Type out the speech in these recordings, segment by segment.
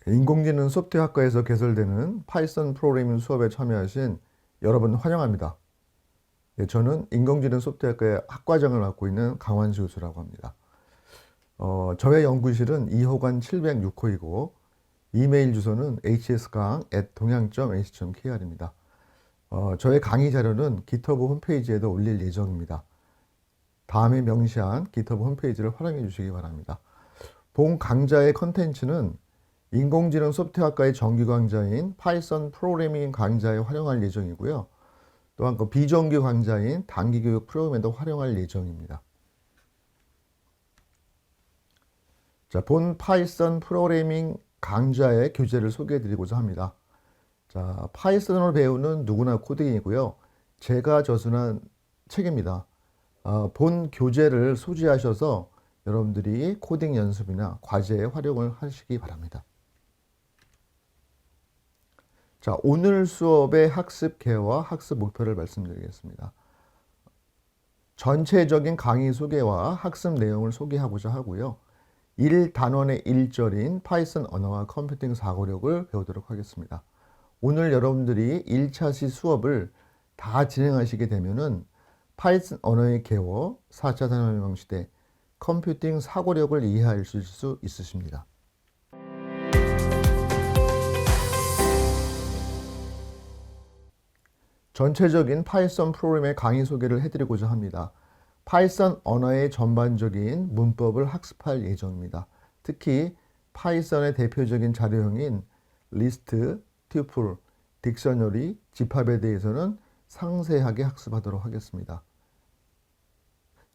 인공지능 소프트웨어학과에서 개설되는 파이썬 프로그래밍 수업에 참여하신 여러분 환영합니다. 저는 인공지능 소프트웨어학과의 학과장을 맡고 있는 강환수 교수라고 합니다. 저의 연구실은 2호관 706호이고 이메일 주소는 hs강@동양.ac.kr입니다. 저의 강의 자료는 GitHub 홈페이지에도 올릴 예정입니다. 다음에 명시한 GitHub 홈페이지를 활용해 주시기 바랍니다. 본 강좌의 컨텐츠는 인공지능 소프트웨어학과의 정규 강좌인 파이썬 프로그래밍 강좌에 활용할 예정이고요. 또한 그 비정규 강좌인 단기 교육 프로그램에도 활용할 예정입니다. 자, 본 파이썬 프로그래밍 강좌의 교재를 소개해 드리고자 합니다. 자, 파이썬을 배우는 누구나 코딩이고요. 제가 저술한 책입니다. 본 교재를 소지하셔서 여러분들이 코딩 연습이나 과제에 활용을 하시기 바랍니다. 자, 오늘 수업의 학습 계획과 학습 목표를 말씀드리겠습니다. 전체적인 강의 소개와 학습 내용을 소개하고자 하고요. 1단원의 1절인 파이썬 언어와 컴퓨팅 사고력을 배우도록 하겠습니다. 오늘 여러분들이 1차시 수업을 다 진행하시게 되면은 파이썬 언어의 개워, 4차 산업혁명 시대, 컴퓨팅 사고력을 이해하실 수 있으십니다. 전체적인 파이썬 프로그램의 강의 소개를 해드리고자 합니다. 파이썬 언어의 전반적인 문법을 학습할 예정입니다. 특히 파이썬의 대표적인 자료형인 리스트, 튜플, 딕셔너리, 집합에 대해서는 상세하게 학습하도록 하겠습니다.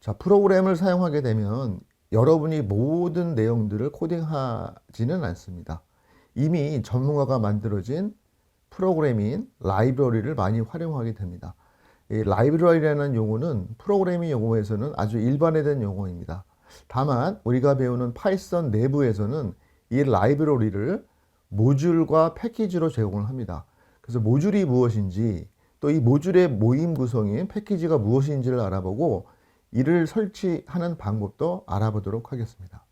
자, 프로그램을 사용하게 되면 여러분이 모든 내용들을 코딩하지는 않습니다. 이미 전문가가 만들어진 프로그래밍 라이브러리를 많이 활용하게 됩니다. 이 라이브러리라는 용어는 프로그래밍 용어에서는 아주 일반화된 용어입니다. 다만 우리가 배우는 파이썬 내부에서는 이 라이브러리를 모듈과 패키지로 제공을 합니다. 그래서 모듈이 무엇인지 또 이 모듈의 모임 구성인 패키지가 무엇인지를 알아보고 이를 설치하는 방법도 알아보도록 하겠습니다.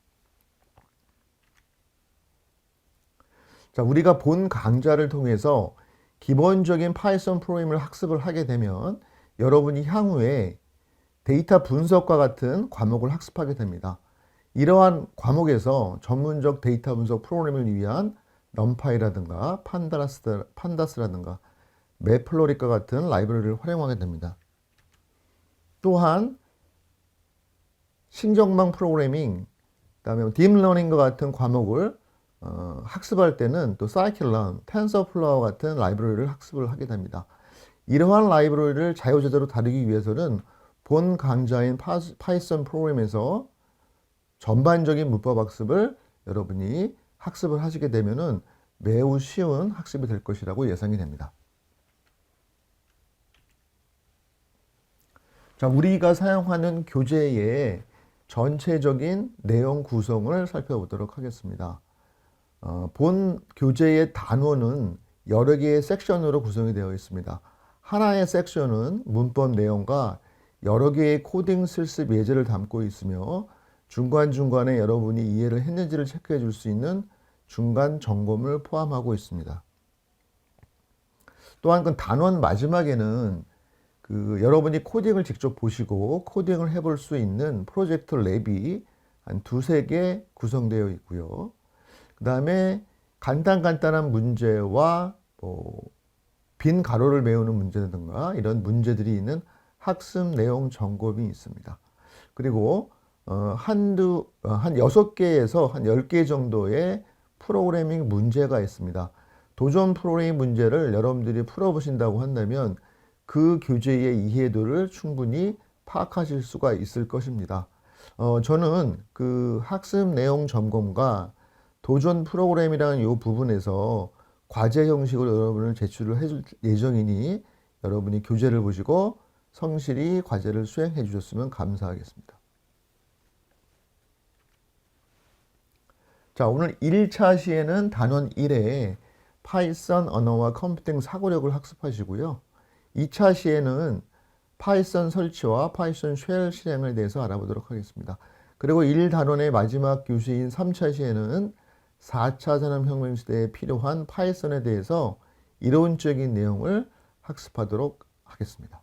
자, 우리가 본 강좌를 통해서 기본적인 파이썬 프로그램을 학습을 하게 되면 여러분이 향후에 데이터 분석과 같은 과목을 학습하게 됩니다. 이러한 과목에서 전문적 데이터 분석 프로그램을 위한 넘파이라든가 판다스라든가 매플로릭과 같은 라이브러리를 활용하게 됩니다. 또한 신경망 프로그래밍, 그다음에 딥러닝과 같은 과목을 학습할 때는 또 scikit-learn, 텐서플로우와 같은 라이브러리를 학습을 하게 됩니다. 이러한 라이브러리를 자유자재로 다루기 위해서는 본 강좌인 파이썬 프로그램에서 전반적인 문법 학습을 여러분이 학습을 하시게 되면은 매우 쉬운 학습이 될 것이라고 예상이 됩니다. 자, 우리가 사용하는 교재의 전체적인 내용 구성을 살펴보도록 하겠습니다. 본 교재의 단원은 여러 개의 섹션으로 구성이 되어 있습니다. 하나의 섹션은 문법 내용과 여러 개의 코딩 실습 예제를 담고 있으며 중간중간에 여러분이 이해를 했는지를 체크해 줄 수 있는 중간 점검을 포함하고 있습니다. 또한 그 단원 마지막에는 여러분이 코딩을 직접 보시고 코딩을 해볼 수 있는 프로젝트 랩이 한 두세 개 구성되어 있고요. 그 다음에 간단한 문제와 빈 가로를 메우는 문제든가 이런 문제들이 있는 학습 내용 점검이 있습니다. 그리고 한 6개에서 한 10개 정도의 프로그래밍 문제가 있습니다. 도전 프로그래밍 문제를 여러분들이 풀어보신다고 한다면 그 교재의 이해도를 충분히 파악하실 수가 있을 것입니다. 저는 그 학습 내용 점검과 도전 프로그램이라는 이 부분에서 과제 형식으로 여러분을 제출을 해줄 예정이니 여러분이 교재를 보시고 성실히 과제를 수행해 주셨으면 감사하겠습니다. 자, 오늘 1차 시에는 단원 1에 파이썬 언어와 컴퓨팅 사고력을 학습하시고요. 2차 시에는 파이썬 설치와 파이썬 쉘 실행에 대해서 알아보도록 하겠습니다. 그리고 1단원의 마지막 교시인 3차 시에는 4차 산업혁명 시대에 필요한 파이썬에 대해서 이론적인 내용을 학습하도록 하겠습니다.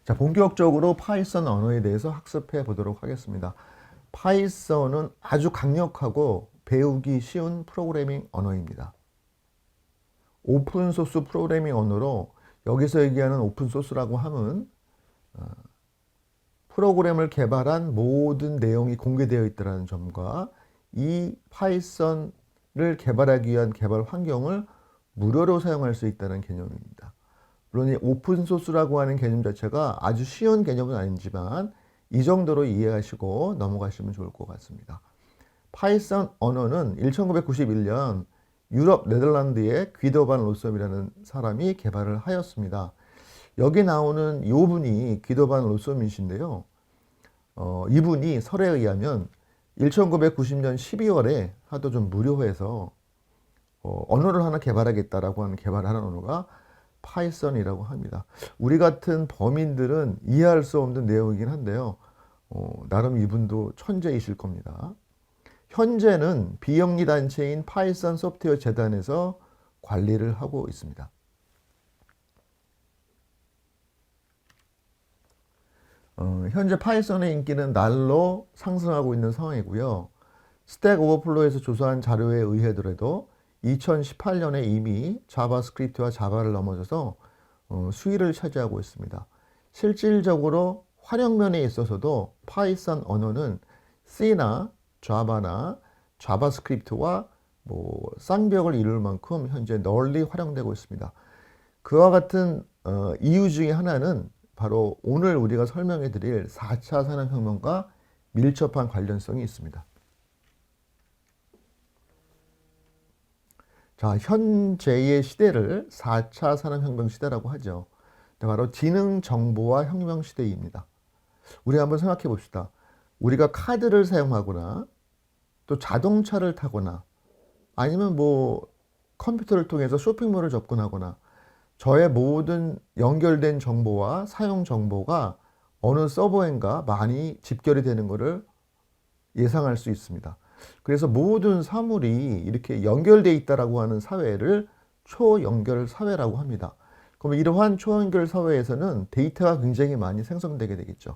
자, 본격적으로 파이썬 언어에 대해서 학습해 보도록 하겠습니다. 파이썬은 아주 강력하고 배우기 쉬운 프로그래밍 언어입니다. 오픈소스 프로그래밍 언어로, 여기서 얘기하는 오픈소스라고 함은 프로그램을 개발한 모든 내용이 공개되어 있다는 점과 이 파이썬을 개발하기 위한 개발 환경을 무료로 사용할 수 있다는 개념입니다. 물론 이 오픈소스라고 하는 개념 자체가 아주 쉬운 개념은 아니지만 이 정도로 이해하시고 넘어가시면 좋을 것 같습니다. 파이썬 언어는 1991년 유럽 네덜란드의 귀도 반 로썸이라는 사람이 개발을 하였습니다. 여기 나오는 이 분이 귀도 반 로썸이신데요. 이분이 설에 의하면 1990년 12월에 하도 좀 무료해서 언어를 하나 개발하겠다라고 하는 개발하는 언어가 파이썬이라고 합니다. 우리 같은 범인들은 이해할 수 없는 내용이긴 한데요. 나름 이분도 천재이실 겁니다. 현재는 비영리 단체인 파이썬 소프트웨어 재단에서 관리를 하고 있습니다. 현재 파이썬의 인기는 날로 상승하고 있는 상황이고요. 스택 오버플로우에서 조사한 자료에 의하더라도 2018년에 이미 자바스크립트와 자바를 넘어서서 수위를 차지하고 있습니다. 실질적으로 활용면에 있어서도 파이썬 언어는 C나 자바나 자바스크립트와 쌍벽을 이룰 만큼 현재 널리 활용되고 있습니다. 그와 같은 이유 중에 하나는 바로 오늘 우리가 설명해 드릴 4차 산업혁명과 밀접한 관련성이 있습니다. 자, 현재의 시대를 4차 산업혁명 시대라고 하죠. 바로 지능, 정보화 혁명 시대입니다. 우리 한번 생각해 봅시다. 우리가 카드를 사용하거나 또 자동차를 타거나 아니면 컴퓨터를 통해서 쇼핑몰을 접근하거나 저의 모든 연결된 정보와 사용 정보가 어느 서버인가 많이 집결이 되는 것을 예상할 수 있습니다. 그래서 모든 사물이 이렇게 연결되어 있다라고 하는 사회를 초연결 사회라고 합니다. 그럼 이러한 초연결 사회에서는 데이터가 굉장히 많이 생성되게 되겠죠.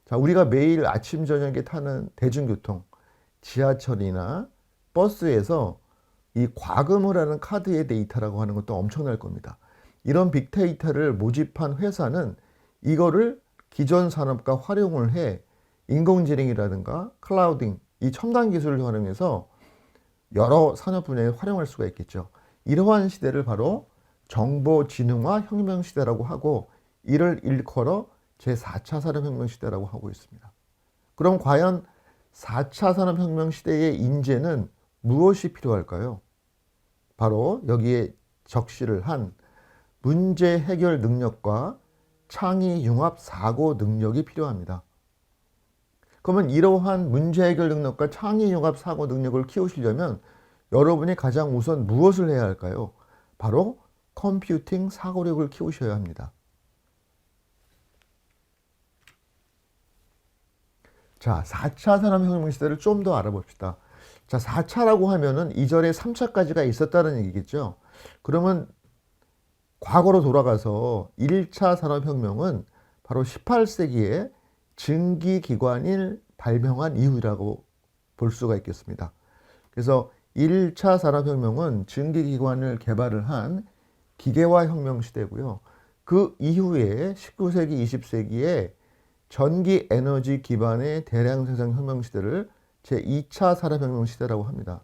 자, 우리가 매일 아침 저녁에 타는 대중교통, 지하철이나 버스에서 이 과금을 하는 카드의 데이터라고 하는 것도 엄청날 겁니다. 이런 빅데이터를 모집한 회사는 이거를 기존 산업과 활용을 해 인공지능이라든가 클라우딩, 이 첨단 기술을 활용해서 여러 산업 분야에 활용할 수가 있겠죠. 이러한 시대를 바로 정보지능화 혁명 시대라고 하고, 이를 일컬어 제4차 산업혁명 시대라고 하고 있습니다. 그럼 과연 4차 산업혁명 시대의 인재는 무엇이 필요할까요? 바로 여기에 적시를 한 문제 해결 능력과 창의 융합 사고 능력이 필요합니다. 그러면 이러한 문제 해결 능력과 창의 융합 사고 능력을 키우시려면 여러분이 가장 우선 무엇을 해야 할까요? 바로 컴퓨팅 사고력을 키우셔야 합니다. 자, 4차 산업혁명 시대를 좀 더 알아봅시다. 자, 4차라고 하면은 이전에 3차까지가 있었다는 얘기겠죠. 그러면 과거로 돌아가서 1차 산업혁명은 바로 18세기에 증기기관을 발명한 이후라고 볼 수가 있겠습니다. 그래서 1차 산업혁명은 증기기관을 개발을 한 기계화 혁명 시대고요. 그 이후에 19세기, 20세기에 전기 에너지 기반의 대량 생산 혁명 시대를 제2차 산업혁명 시대라고 합니다.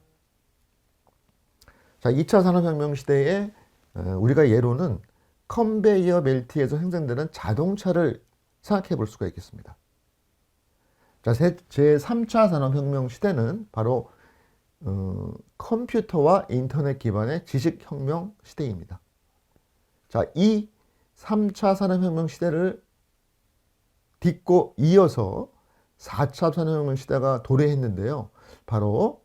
자, 2차 산업혁명 시대에 우리가 예로는 컨베이어 벨트에서 생산되는 자동차를 생각해 볼 수가 있겠습니다. 자, 제3차 산업혁명 시대는 바로 컴퓨터와 인터넷 기반의 지식혁명 시대입니다. 자, 이 3차 산업혁명 시대를 딛고 이어서 4차 산업혁명 시대가 도래했는데요. 바로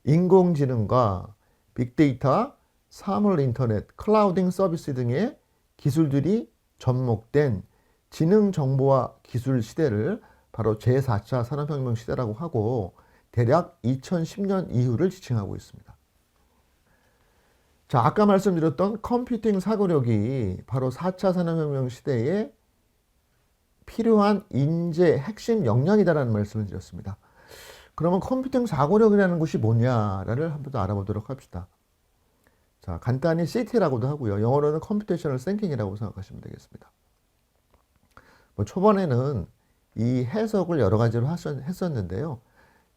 인공지능과 빅데이터, 사물 인터넷, 클라우딩 서비스 등의 기술들이 접목된 지능 정보화 기술 시대를 바로 제4차 산업혁명 시대라고 하고 대략 2010년 이후를 지칭하고 있습니다. 자, 아까 말씀드렸던 컴퓨팅 사고력이 바로 4차 산업혁명 시대에 필요한 인재 핵심 역량이다라는 말씀을 드렸습니다. 그러면 컴퓨팅 사고력이라는 것이 뭐냐를 한번 더 알아보도록 합시다. 자, 간단히 CT라고도 하고요. 영어로는 컴퓨테이셔널 싱킹이라고 생각하시면 되겠습니다. 초반에는 이 해석을 여러 가지로 했었는데요.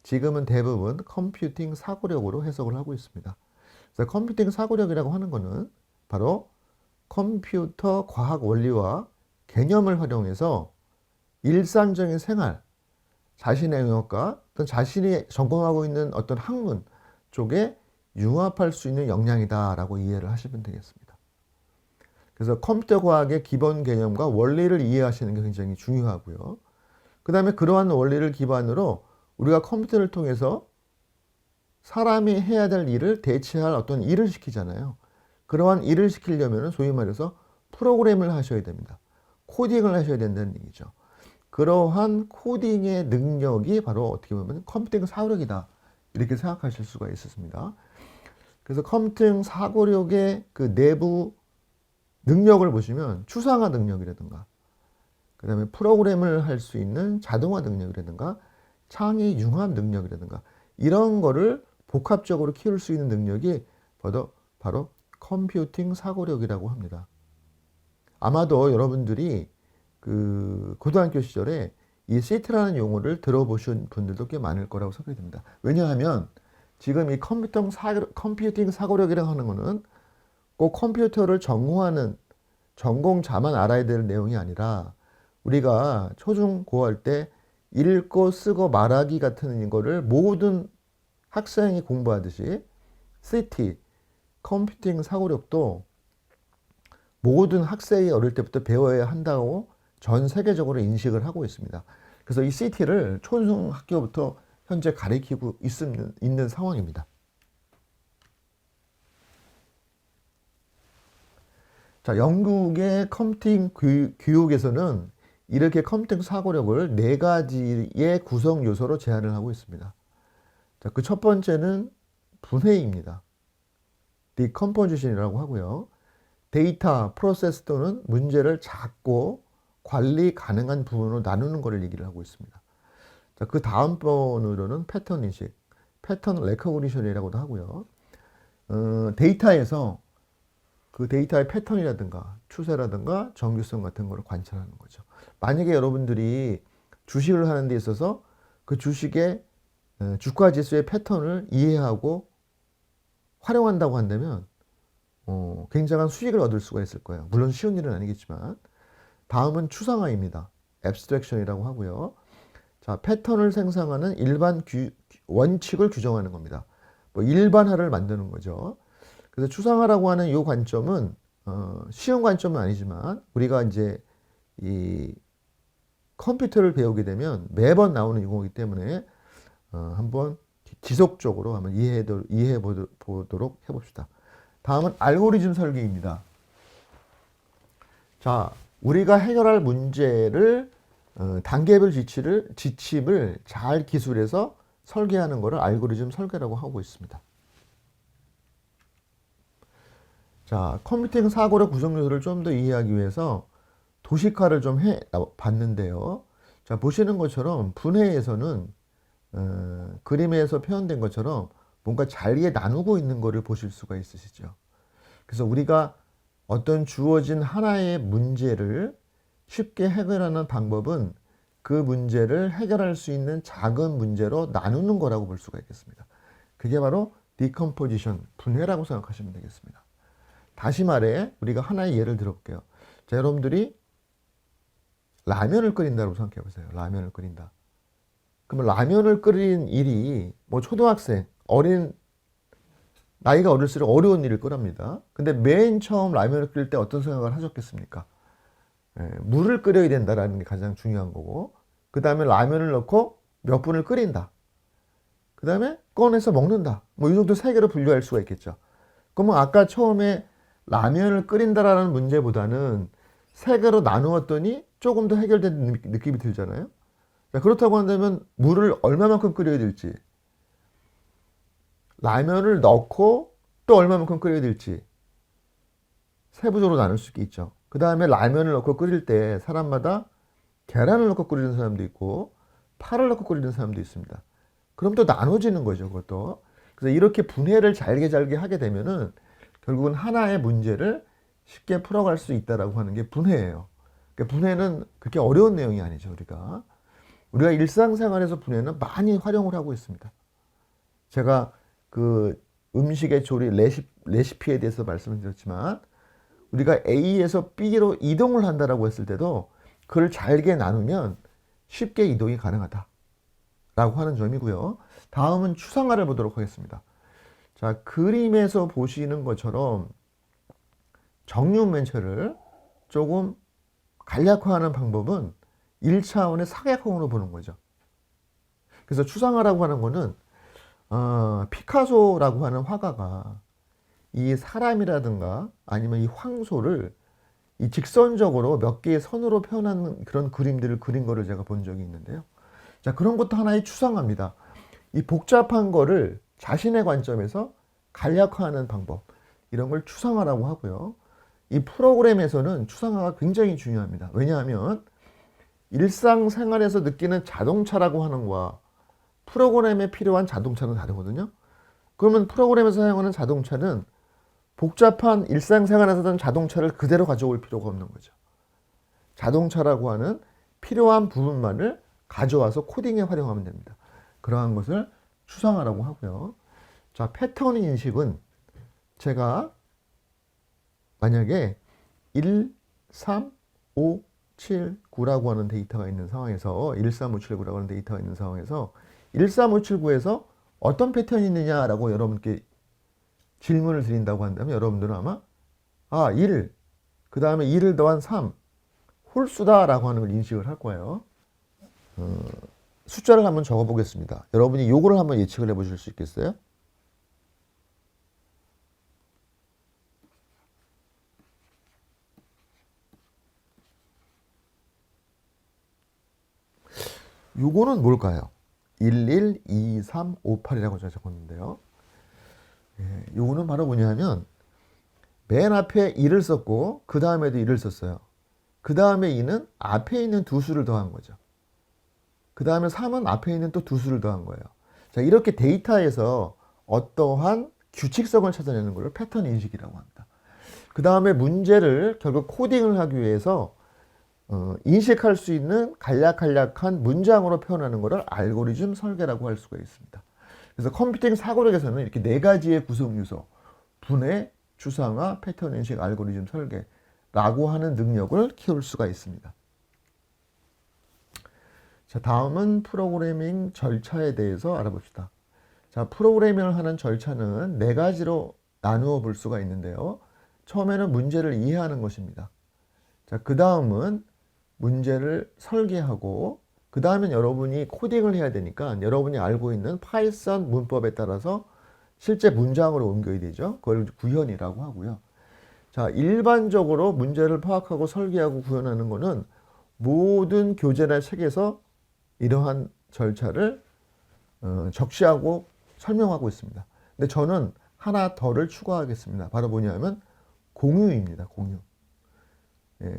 지금은 대부분 컴퓨팅 사고력으로 해석을 하고 있습니다. 그래서 컴퓨팅 사고력이라고 하는 것은 바로 컴퓨터 과학 원리와 개념을 활용해서 일상적인 생활, 자신의 영역과 어떤 자신이 전공하고 있는 어떤 학문 쪽에 융합할 수 있는 역량이다라고 이해를 하시면 되겠습니다. 그래서 컴퓨터 과학의 기본 개념과 원리를 이해하시는 게 굉장히 중요하고요. 그 다음에 그러한 원리를 기반으로 우리가 컴퓨터를 통해서 사람이 해야 될 일을 대체할 어떤 일을 시키잖아요. 그러한 일을 시키려면 소위 말해서 프로그램을 하셔야 됩니다. 코딩을 하셔야 된다는 얘기죠. 그러한 코딩의 능력이 바로 어떻게 보면 컴퓨팅 사고력이다. 이렇게 생각하실 수가 있었습니다. 그래서 컴퓨팅 사고력의 그 내부 능력을 보시면 추상화 능력이라든가 그 다음에 프로그램을 할 수 있는 자동화 능력이라든가 창의 융합 능력이라든가 이런 거를 복합적으로 키울 수 있는 능력이 바로 컴퓨팅 사고력이라고 합니다. 아마도 여러분들이 그 고등학교 시절에 이 CT라는 용어를 들어보신 분들도 꽤 많을 거라고 생각이 듭니다. 왜냐하면 지금 이 컴퓨팅 사고력이라고 하는 거는 꼭 컴퓨터를 전공하는 전공자만 알아야 될 내용이 아니라 우리가 초중 고할 때 읽고 쓰고 말하기 같은 거를 모든 학생이 공부하듯이 CT, 컴퓨팅 사고력도 모든 학생이 어릴 때부터 배워야 한다고 전 세계적으로 인식을 하고 있습니다. 그래서 이 CT를 초중학교부터 현재 가르치고 있는 상황입니다. 자, 영국의 컴퓨팅 교육에서는 이렇게 컴퓨팅 사고력을 4가지의 구성 요소로 제한을 하고 있습니다. 자, 그 첫 번째는 분해입니다. decomposition이라고 하고요. 데이터, 프로세스 또는 문제를 작고 관리 가능한 부분으로 나누는 것을 얘기를 하고 있습니다. 자, 그 다음 번으로는 패턴 인식, 패턴 레코그니션이라고도 하고요. 데이터에서 그 데이터의 패턴이라든가 추세라든가 정규성 같은 거를 관찰하는 거죠. 만약에 여러분들이 주식을 하는 데 있어서 그 주식의 주가 지수의 패턴을 이해하고 활용한다고 한다면 굉장한 수익을 얻을 수가 있을 거예요. 물론 쉬운 일은 아니겠지만. 다음은 추상화입니다. abstraction이라고 하고요. 자, 패턴을 생성하는 일반 원칙을 규정하는 겁니다. 뭐 일반화를 만드는 거죠. 그래서 추상화라고 하는 이 관점은 쉬운 관점은 아니지만 우리가 이제 이 컴퓨터를 배우게 되면 매번 나오는 용어이기 때문에 한번 지속적으로 한번 이해해 보도록 해봅시다. 다음은 알고리즘 설계입니다. 자, 우리가 해결할 문제를 단계별 지침을 잘 기술해서 설계하는 것을 알고리즘 설계라고 하고 있습니다. 자, 컴퓨팅 사고력 구성 요소를 좀 더 이해하기 위해서 도식화를 좀 봤는데요. 자, 보시는 것처럼 분해에서는 그림에서 표현된 것처럼 뭔가 잘게 나누고 있는 것을 보실 수가 있으시죠. 그래서 우리가 어떤 주어진 하나의 문제를 쉽게 해결하는 방법은 그 문제를 해결할 수 있는 작은 문제로 나누는 거라고 볼 수가 있겠습니다. 그게 바로 decomposition, 분해라고 생각하시면 되겠습니다. 다시 말해 우리가 하나의 예를 들어볼게요. 자, 여러분들이 라면을 끓인다고 생각해 보세요. 라면을 끓인다. 그러면 라면을 끓이는 일이 뭐 초등학생, 나이가 어릴수록 어려운 일을 끓합니다. 근데 맨 처음 라면을 끓일 때 어떤 생각을 하셨겠습니까? 물을 끓여야 된다라는 게 가장 중요한 거고, 그 다음에 라면을 넣고 몇 분을 끓인다. 그 다음에 꺼내서 먹는다. 뭐 이 정도 세 개로 분류할 수가 있겠죠. 그러면 아까 처음에 라면을 끓인다라는 문제보다는 세 개로 나누었더니 조금 더 해결된 느낌이 들잖아요. 자, 그렇다고 한다면 물을 얼마만큼 끓여야 될지, 라면을 넣고 또 얼마만큼 끓여야 될지 세부적으로 나눌 수 있죠. 그 다음에 라면을 넣고 끓일 때 사람마다 계란을 넣고 끓이는 사람도 있고 파를 넣고 끓이는 사람도 있습니다. 그럼 또 나눠지는 거죠, 그것도. 그래서 이렇게 분해를 잘게 하게 되면은 결국은 하나의 문제를 쉽게 풀어갈 수 있다라고 하는 게 분해예요. 그러니까 분해는 그렇게 어려운 내용이 아니죠, 우리가 일상생활에서 분해는 많이 활용을 하고 있습니다. 제가 그 음식의 조리 레시피에 대해서 말씀을 드렸지만 우리가 A에서 B로 이동을 한다라고 했을 때도 그걸 잘게 나누면 쉽게 이동이 가능하다라고 하는 점이고요. 다음은 추상화를 보도록 하겠습니다. 자, 그림에서 보시는 것처럼 정육면체를 조금 간략화하는 방법은 1차원의 사각형으로 보는 거죠. 그래서 추상화라고 하는 거는 피카소라고 하는 화가가 이 사람이라든가 아니면 이 황소를 이 직선적으로 몇 개의 선으로 표현하는 그런 그림들을 그린 거를 제가 본 적이 있는데요. 자, 그런 것도 하나의 추상화입니다. 이 복잡한 거를 자신의 관점에서 간략화하는 방법, 이런 걸 추상화라고 하고요. 이 프로그램에서는 추상화가 굉장히 중요합니다. 왜냐하면 일상생활에서 느끼는 자동차라고 하는 거와 프로그램에 필요한 자동차는 다르거든요. 그러면 프로그램에서 사용하는 자동차는 복잡한 일상생활에서 든 자동차를 그대로 가져올 필요가 없는 거죠. 자동차라고 하는 필요한 부분만을 가져와서 코딩에 활용하면 됩니다. 그러한 것을 추상화라고 하고요. 자, 패턴 인식은 제가 만약에 1, 3, 5, 7, 9라고 하는 데이터가 있는 상황에서 1, 3, 5, 7, 9라고 하는 데이터가 있는 상황에서 1, 3, 5, 7, 9에서 어떤 패턴이 있느냐라고 여러분께 질문을 드린다고 한다면 여러분들은 아마 1, 그 다음에 2를 더한 3, 홀수다라고 하는 걸 인식을 할 거예요. 숫자를 한번 적어 보겠습니다. 여러분이 요거를 한번 예측을 해 보실 수 있겠어요? 요거는 뭘까요? 11, 2, 3, 5, 8이라고 제가 적었는데요. 요거는 바로 뭐냐면 맨 앞에 1을 썼고 그 다음에도 1을 썼어요. 그 다음에 2는 앞에 있는 두 수를 더한 거죠. 그 다음에 3은 앞에 있는 또 두 수를 더한 거예요. 자, 이렇게 데이터에서 어떠한 규칙성을 찾아내는 것을 패턴 인식이라고 합니다. 그 다음에 문제를 결국 코딩을 하기 위해서 인식할 수 있는 간략한 문장으로 표현하는 것을 알고리즘 설계라고 할 수가 있습니다. 그래서 컴퓨팅 사고력에서는 이렇게 네 가지의 구성 요소, 분해, 추상화, 패턴 인식, 알고리즘 설계라고 하는 능력을 키울 수가 있습니다. 자, 다음은 프로그래밍 절차에 대해서 알아봅시다. 자, 프로그래밍을 하는 절차는 네 가지로 나누어 볼 수가 있는데요. 처음에는 문제를 이해하는 것입니다. 자, 그 다음은 문제를 설계하고 그 다음엔 여러분이 코딩을 해야 되니까 여러분이 알고 있는 파이썬 문법에 따라서 실제 문장으로 옮겨야 되죠. 그걸 구현이라고 하고요. 자, 일반적으로 문제를 파악하고 설계하고 구현하는 것은 모든 교재나 책에서 이러한 절차를 적시하고 설명하고 있습니다. 근데 저는 하나 더를 추가하겠습니다. 바로 뭐냐면 공유입니다. 공유.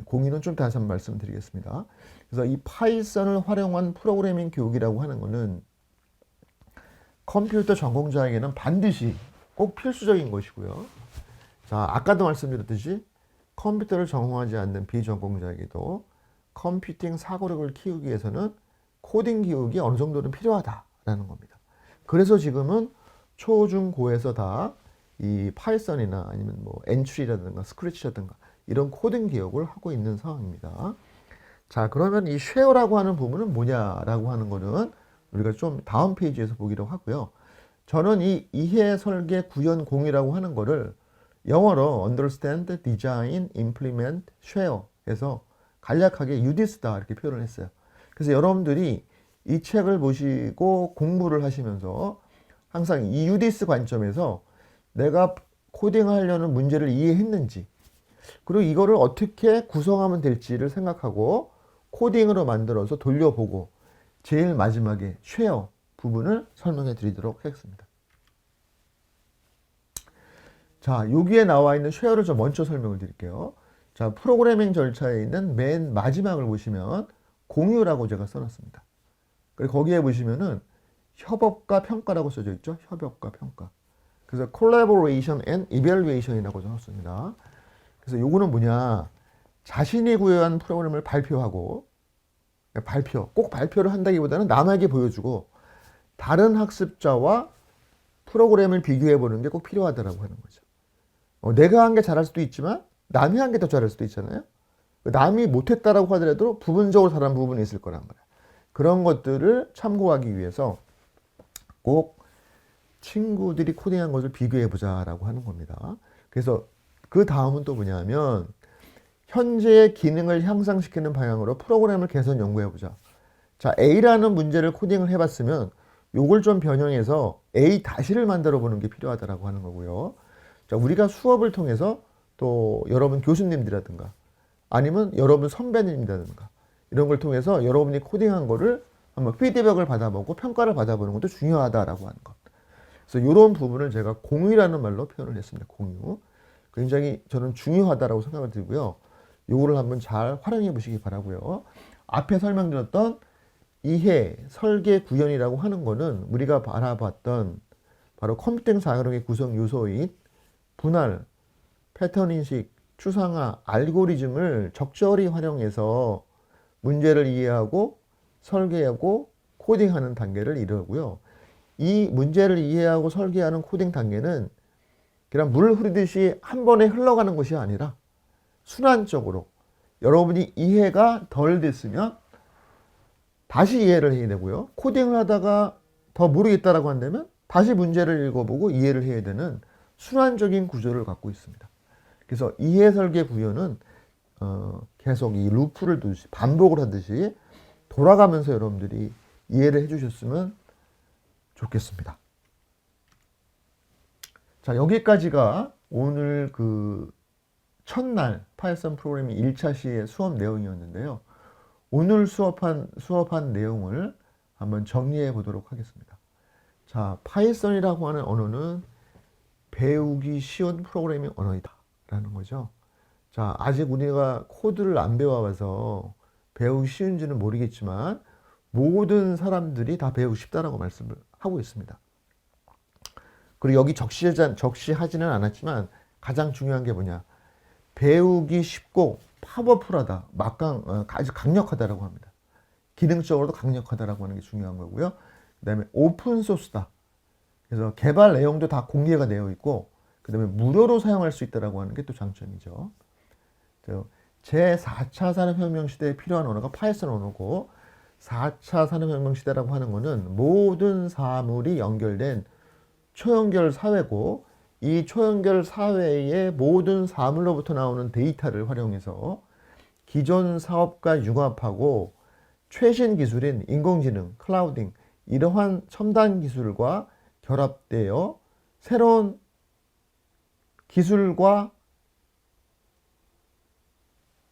공유는 좀 다시 한번 말씀드리겠습니다. 그래서 이 파이썬을 활용한 프로그래밍 교육이라고 하는 것은 컴퓨터 전공자에게는 반드시 꼭 필수적인 것이고요. 자, 아까도 말씀드렸듯이 컴퓨터를 전공하지 않는 비전공자에게도 컴퓨팅 사고력을 키우기 위해서는 코딩 교육이 어느 정도는 필요하다라는 겁니다. 그래서 지금은 초, 중, 고에서 다 이 파이썬이나 아니면 뭐 엔트리라든가 스크래치라든가 이런 코딩 교육을 하고 있는 상황입니다. 자, 그러면 이 쉐어라고 하는 부분은 뭐냐라고 하는 거는 우리가 좀 다음 페이지에서 보기로 하고요. 저는 이 이해, 설계, 구현, 공유라고 하는 거를 영어로 understand, design, implement, share 해서 간략하게 UDIS다 이렇게 표현을 했어요. 그래서 여러분들이 이 책을 보시고 공부를 하시면서 항상 이 UDIS 관점에서 내가 코딩하려는 문제를 이해했는지 그리고 이거를 어떻게 구성하면 될지를 생각하고 코딩으로 만들어서 돌려보고 제일 마지막에 쉐어 부분을 설명해 드리도록 하겠습니다. 자, 여기에 나와 있는 쉐어를 좀 먼저 설명을 드릴게요. 자, 프로그래밍 절차에 있는 맨 마지막을 보시면 공유라고 제가 써놨습니다. 그리고 거기에 보시면은 협업과 평가라고 써져 있죠. 협업과 평가. 그래서 collaboration and evaluation이라고 적었습니다. 그래서 요거는 뭐냐, 자신이 구현한 프로그램을 발표하고, 꼭 발표를 한다기보다는 남에게 보여주고 다른 학습자와 프로그램을 비교해 보는 게 꼭 필요하다라고 하는 거죠. 내가 한 게 잘할 수도 있지만 남이 한 게 더 잘할 수도 있잖아요. 남이 못했다라고 하더라도 부분적으로 잘한 부분이 있을 거란 말이야. 그런 것들을 참고하기 위해서 꼭 친구들이 코딩한 것을 비교해 보자라고 하는 겁니다. 그래서 그 다음은 또 뭐냐면 현재의 기능을 향상시키는 방향으로 프로그램을 개선 연구해 보자. 자, A라는 문제를 코딩을 해봤으면 요걸 좀 변형해서 A 다시를 만들어 보는 게 필요하다라고 하는 거고요. 자, 우리가 수업을 통해서 또 여러분 교수님들이라든가 아니면 여러분 선배님이라든가 이런 걸 통해서 여러분이 코딩한 거를 한번 피드백을 받아보고 평가를 받아보는 것도 중요하다라고 하는 것. 그래서 이런 부분을 제가 공유라는 말로 표현을 했습니다. 공유. 굉장히 저는 중요하다라고 생각을 들고요. 요거를 한번 잘 활용해 보시기 바라고요. 앞에 설명드렸던 이해, 설계, 구현이라고 하는 거는 우리가 바라봤던 바로 컴퓨팅 사고력의 구성 요소인 분할, 패턴 인식, 추상화, 알고리즘을 적절히 활용해서 문제를 이해하고 설계하고 코딩하는 단계를 이루고요. 이 문제를 이해하고 설계하는 코딩 단계는 그냥 물 흐르듯이 한 번에 흘러가는 것이 아니라 순환적으로 여러분이 이해가 덜 됐으면 다시 이해를 해야 되고요. 코딩을 하다가 더 모르겠다라고 한다면 다시 문제를 읽어보고 이해를 해야 되는 순환적인 구조를 갖고 있습니다. 그래서 이해, 설계, 구현은 계속 이 루프를 두듯이 반복을 하듯이 돌아가면서 여러분들이 이해를 해주셨으면 좋겠습니다. 자, 여기까지가 오늘 그 첫날 파이썬 프로그래밍 1차 시의 수업 내용이었는데요. 오늘 수업한 내용을 한번 정리해 보도록 하겠습니다. 자, 파이썬이라고 하는 언어는 배우기 쉬운 프로그래밍 언어이다 라는 거죠. 자, 아직 우리가 코드를 안 배워봐서 배우기 쉬운지는 모르겠지만 모든 사람들이 다 배우기 쉽다라고 말씀을 하고 있습니다. 그리고 여기 적시하지는 않았지만 가장 중요한 게 뭐냐, 배우기 쉽고 파워풀하다, 아주 강력하다라고 합니다. 기능적으로도 강력하다라고 하는 게 중요한 거고요. 그 다음에 오픈소스다. 그래서 개발 내용도 다 공개가 되어 있고, 그 다음에 무료로 사용할 수 있다라고 하는 게 또 장점이죠. 제4차 산업혁명 시대에 필요한 언어가 파이썬 언어고, 4차 산업혁명 시대라고 하는 거는 모든 사물이 연결된 초연결 사회고, 이 초연결 사회의 모든 사물로부터 나오는 데이터를 활용해서 기존 사업과 융합하고 최신 기술인 인공지능, 클라우딩, 이러한 첨단 기술과 결합되어 새로운 기술과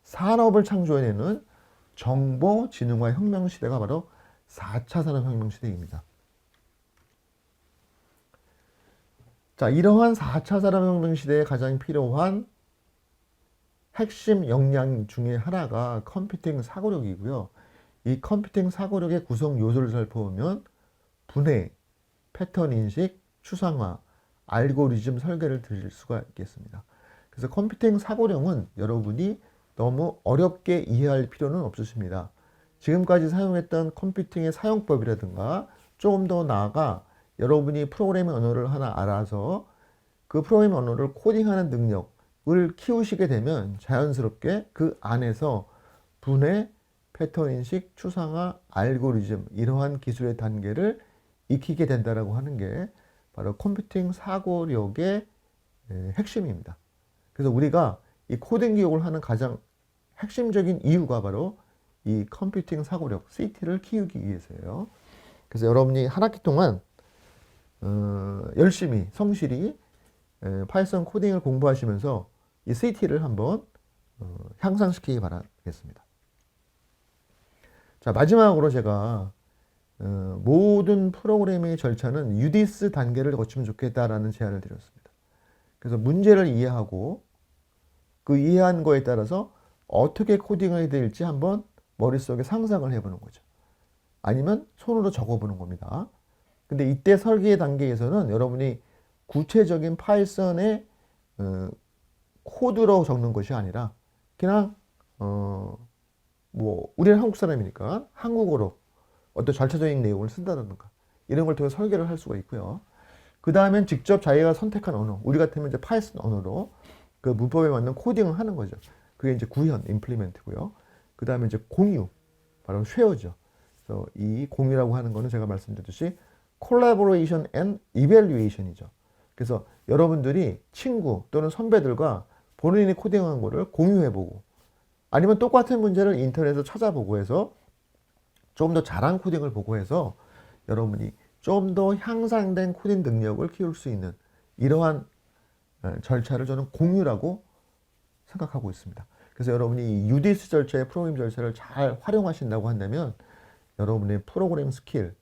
산업을 창조해내는 정보지능화 혁명 시대가 바로 4차 산업혁명 시대입니다. 자, 이러한 4차 산업혁명 시대에 가장 필요한 핵심 역량 중에 하나가 컴퓨팅 사고력이고요. 이 컴퓨팅 사고력의 구성 요소를 살펴보면 분해, 패턴 인식, 추상화, 알고리즘 설계를 드릴 수가 있겠습니다. 그래서 컴퓨팅 사고력은 여러분이 너무 어렵게 이해할 필요는 없으십니다. 지금까지 사용했던 컴퓨팅의 사용법이라든가 조금 더 나아가 여러분이 프로그래밍 언어를 하나 알아서 그 프로그래밍 언어를 코딩하는 능력을 키우시게 되면 자연스럽게 그 안에서 분해, 패턴 인식, 추상화, 알고리즘 이러한 기술의 단계를 익히게 된다라고 하는 게 바로 컴퓨팅 사고력의 핵심입니다. 그래서 우리가 이 코딩 교육을 하는 가장 핵심적인 이유가 바로 이 컴퓨팅 사고력, CT를 키우기 위해서예요. 그래서 여러분이 한 학기 동안 열심히 성실히 파이썬 코딩을 공부하시면서 이 CT를 한번 향상시키기 바라겠습니다. 자, 마지막으로 제가 모든 프로그래밍의 절차는 UDIS 단계를 거치면 좋겠다라는 제안을 드렸습니다. 그래서 문제를 이해하고 그 이해한 거에 따라서 어떻게 코딩을 해야 될지 한번 머릿속에 상상을 해보는 거죠. 아니면 손으로 적어보는 겁니다. 근데 이때 설계 단계에서는 여러분이 구체적인 파이썬의 코드로 적는 것이 아니라 그냥 뭐 우리는 한국 사람이니까 한국어로 어떤 절차적인 내용을 쓴다든가 이런 걸 통해 설계를 할 수가 있고요. 그 다음엔 직접 자기가 선택한 언어, 우리 같으면 이제 파이썬 언어로 그 문법에 맞는 코딩을 하는 거죠. 그게 이제 구현, 임플리멘트고요. 그 다음에 이제 공유, 바로 쉐어죠. 그래서 이 공유라고 하는 거는 제가 말씀드렸듯이 collaboration and evaluation이죠. 그래서 여러분들이 친구 또는 선배들과 본인이 코딩한 거를 공유해보고 아니면 똑같은 문제를 인터넷에서 찾아보고 해서 좀 더 잘한 코딩을 보고 해서 여러분이 좀 더 향상된 코딩 능력을 키울 수 있는 이러한 절차를 저는 공유라고 생각하고 있습니다. 그래서 여러분이 이 UDIS 절차의 프로그램 절차를 잘 활용하신다고 한다면 여러분의 프로그램 스킬,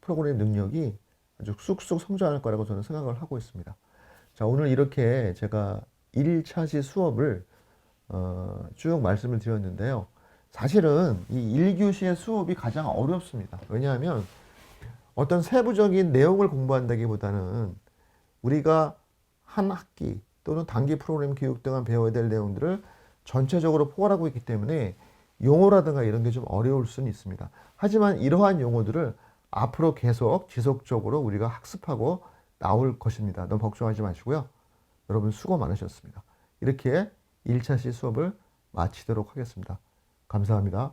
프로그램 능력이 아주 쑥쑥 성장할 거라고 저는 생각을 하고 있습니다. 자, 오늘 이렇게 제가 1차시 수업을 쭉 말씀을 드렸는데요. 사실은 이 1교시의 수업이 가장 어렵습니다. 왜냐하면 어떤 세부적인 내용을 공부한다기보다는 우리가 한 학기 또는 단기 프로그램 교육 동안 배워야 될 내용들을 전체적으로 포괄하고 있기 때문에 용어라든가 이런 게 좀 어려울 수는 있습니다. 하지만 이러한 용어들을 앞으로 계속 지속적으로 우리가 학습하고 나올 것입니다. 너무 걱정하지 마시고요. 여러분 수고 많으셨습니다. 이렇게 1차시 수업을 마치도록 하겠습니다. 감사합니다.